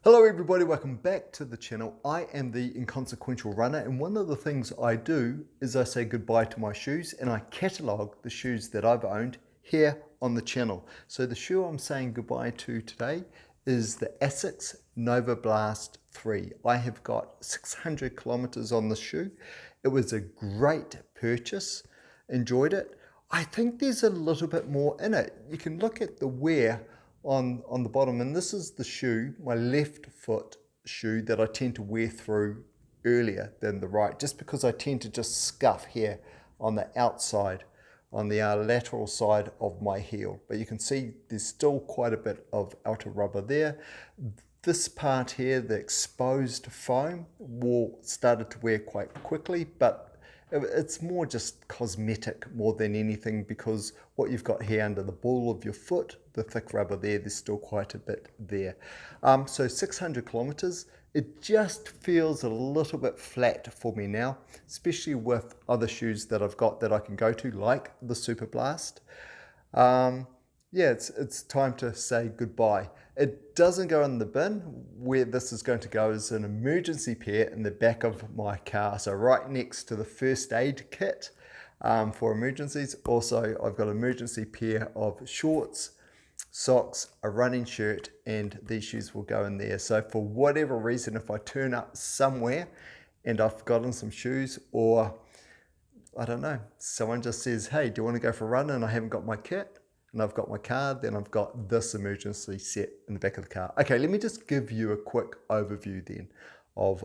Hello everybody, welcome back to the channel. I am the Inconsequential Runner, and one of the things I do is I say goodbye to my shoes and I catalogue the shoes that I've owned here on the channel. So the shoe I'm saying goodbye to today is the Asics Novablast 3. I have got 600 kilometers on the shoe. It was a great purchase, enjoyed it. I think there's a little bit more in it. You can look at the wear on the bottom, and this is the shoe, my left foot shoe, that I tend to wear through earlier than the right, just because I tend to just scuff here on the outside, on the lateral side of my heel. But you can see there's still quite a bit of outer rubber there. This part here, the exposed foam, started to wear quite quickly, but it's more just cosmetic more than anything, because what you've got here under the ball of your foot, the thick rubber there's still quite a bit there. So 600 kilometers, it just feels a little bit flat for me now, especially with other shoes that I've got that I can go to, like the Superblast. Yeah, it's time to say goodbye. It doesn't go in the bin. Where this is going to go is an emergency pair in the back of my car. So right next to the first aid kit for emergencies. Also, I've got an emergency pair of shorts, socks, a running shirt, and these shoes will go in there. So for whatever reason, if I turn up somewhere and I've forgotten some shoes, or I don't know, someone just says, hey, do you want to go for a run, and I haven't got my kit, and I've got my card, then I've got this emergency set in the back of the car. Okay, let me just give you a quick overview then of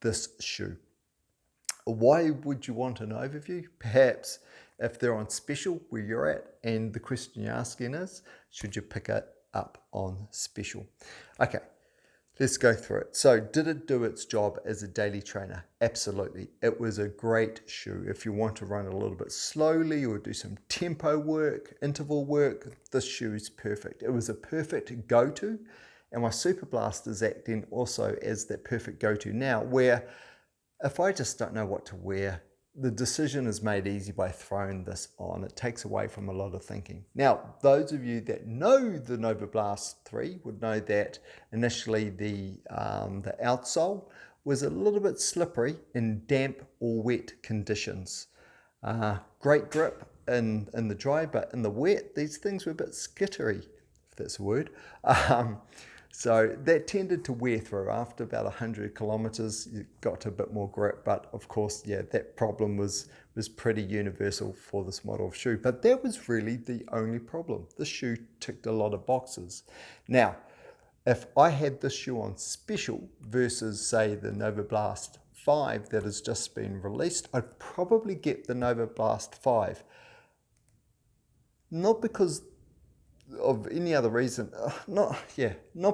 this shoe. Why would you want an overview? Perhaps if they're on special where you're at, and the question you're asking is, should you pick it up on special? Okay, let's go through it. So did it do its job as a daily trainer? Absolutely. It was a great shoe. If you want to run a little bit slowly or do some tempo work, interval work, this shoe is perfect. It was a perfect go-to, and my Superblast is acting also as that perfect go-to now, where if I just don't know what to wear, the decision is made easy by throwing this on. It takes away from a lot of thinking. Now, those of you that know the Novablast 3 would know that initially the outsole was a little bit slippery in damp or wet conditions. Great grip in the dry, but in the wet, these things were a bit skittery, if that's a word. So that tended to wear through. After about 100 kilometers, you got a bit more grip, but of course, yeah, that problem was pretty universal for this model of shoe. But that was really the only problem. This shoe ticked a lot of boxes. Now, if I had this shoe on special versus, say, the Novablast 5 that has just been released, I'd probably get the Novablast 5. Not because of any other reason, not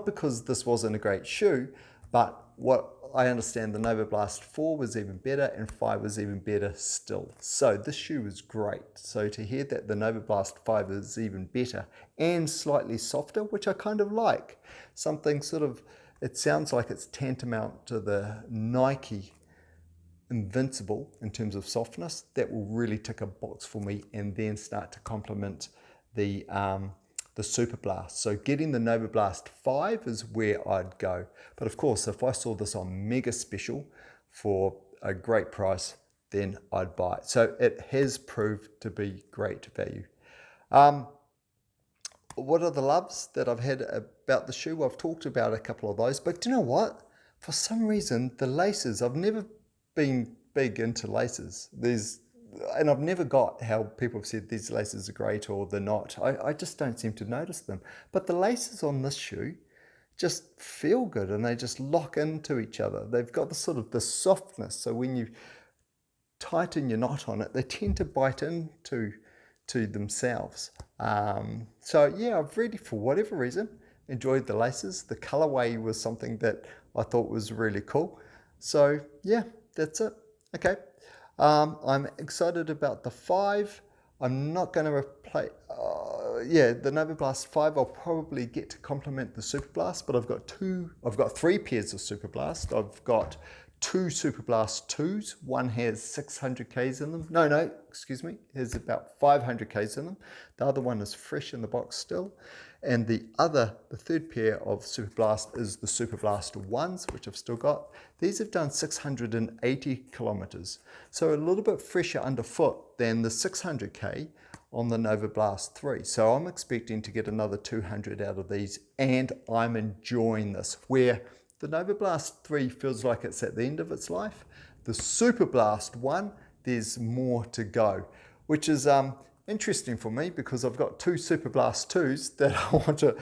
because this wasn't a great shoe, but what I understand, the Novablast 4 was even better and 5 was even better still. So this shoe was great. So to hear that the Novablast 5 is even better and slightly softer, which I kind of like, something sort of, it sounds like it's tantamount to the Nike Invincible in terms of softness. That will really tick a box for me and then start to complement the Superblast. So getting the Novablast 5 is where I'd go. But of course, if I saw this on mega special for a great price, then I'd buy it. So it has proved to be great value. What are the loves that I've had about the shoe? I've talked about a couple of those, but do you know what? For some reason, the laces, I've never been big into laces. And I've never got how people have said these laces are great or they're not. I just don't seem to notice them. But the laces on this shoe just feel good, and they just lock into each other. They've got the sort of the softness. So when you tighten your knot on it, they tend to bite into themselves. So yeah, I've really, for whatever reason, enjoyed the laces. The colorway was something that I thought was really cool. So yeah, that's it. Okay. I'm excited about the 5. I'm not going to replace, the Novablast 5 I'll probably get to complement the Superblast, but I've got 3 pairs of Superblast. I've got 2 Superblast 2s. One has 600 Ks in them. No, excuse me, has about 500 Ks in them. The other one is fresh in the box still. And the third pair of Superblast is the Superblast 1s, which I've still got. These have done 680 kilometers, so a little bit fresher underfoot than the 600k on the Novablast 3. So I'm expecting to get another 200 out of these, and I'm enjoying this. Where the Novablast 3 feels like it's at the end of its life, the Superblast 1, there's more to go, which is interesting for me because I've got two Superblast 2s that I want to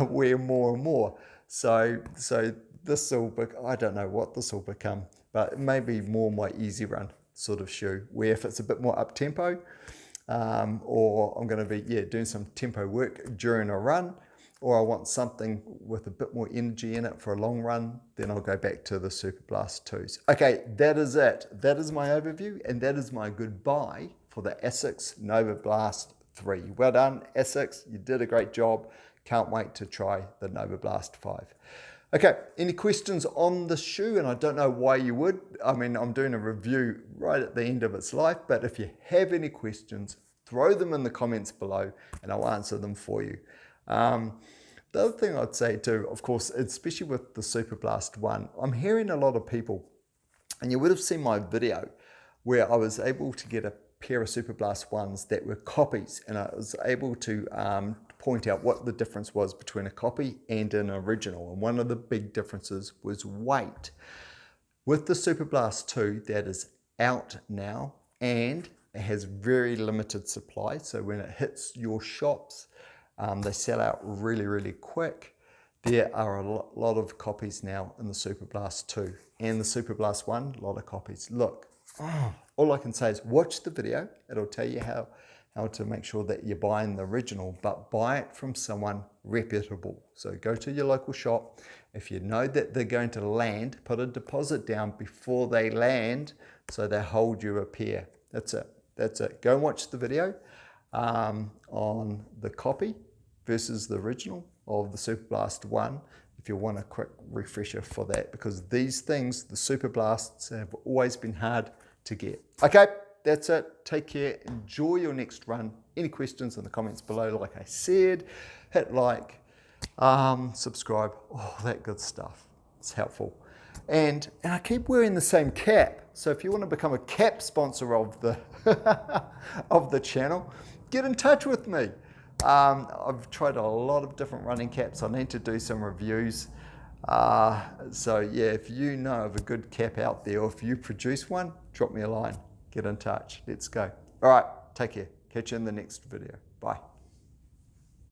wear more and more. So this will, I don't know what this will become, but maybe more my easy run sort of shoe, where if it's a bit more up tempo, or I'm going to be doing some tempo work during a run, or I want something with a bit more energy in it for a long run, then I'll go back to the Superblast 2s. Okay, that is it. That is my overview, and that is my goodbye for the Asics Novablast 3. Well done, Asics. You did a great job. Can't wait to try the Novablast 5. Okay, any questions on the shoe? And I don't know why you would. I mean, I'm doing a review right at the end of its life, but if you have any questions, throw them in the comments below and I'll answer them for you. The other thing I'd say too, of course, especially with the Superblast 1, I'm hearing a lot of people, and you would have seen my video where I was able to get a pair of Superblast 1s that were copies, and I was able to point out what the difference was between a copy and an original. And one of the big differences was weight. With the Superblast 2, that is out now, and it has very limited supply. So when it hits your shops, they sell out really, really quick. There are a lot of copies now in the Superblast 2 and the Superblast 1, a lot of copies. Look, all I can say is watch the video. It'll tell you how to make sure that you're buying the original, but buy it from someone reputable. So go to your local shop. If you know that they're going to land, put a deposit down before they land so they hold you a pair. That's it. That's it. Go and watch the video on the copy versus the original of the Superblast 1 if you want a quick refresher for that, because these things, the Superblasts, have always been hard to get. Okay, that's it. Take care. Enjoy your next run. Any questions in the comments below, like I said, hit like, subscribe, all that good stuff. It's helpful. And I keep wearing the same cap. So if you want to become a cap sponsor of the of the channel, get in touch with me. I've tried a lot of different running caps. I need to do some reviews. So yeah, if you know of a good cap out there, or if you produce one, drop me a line. Get in touch. Let's go. All right, take care. Catch you in the next video. Bye.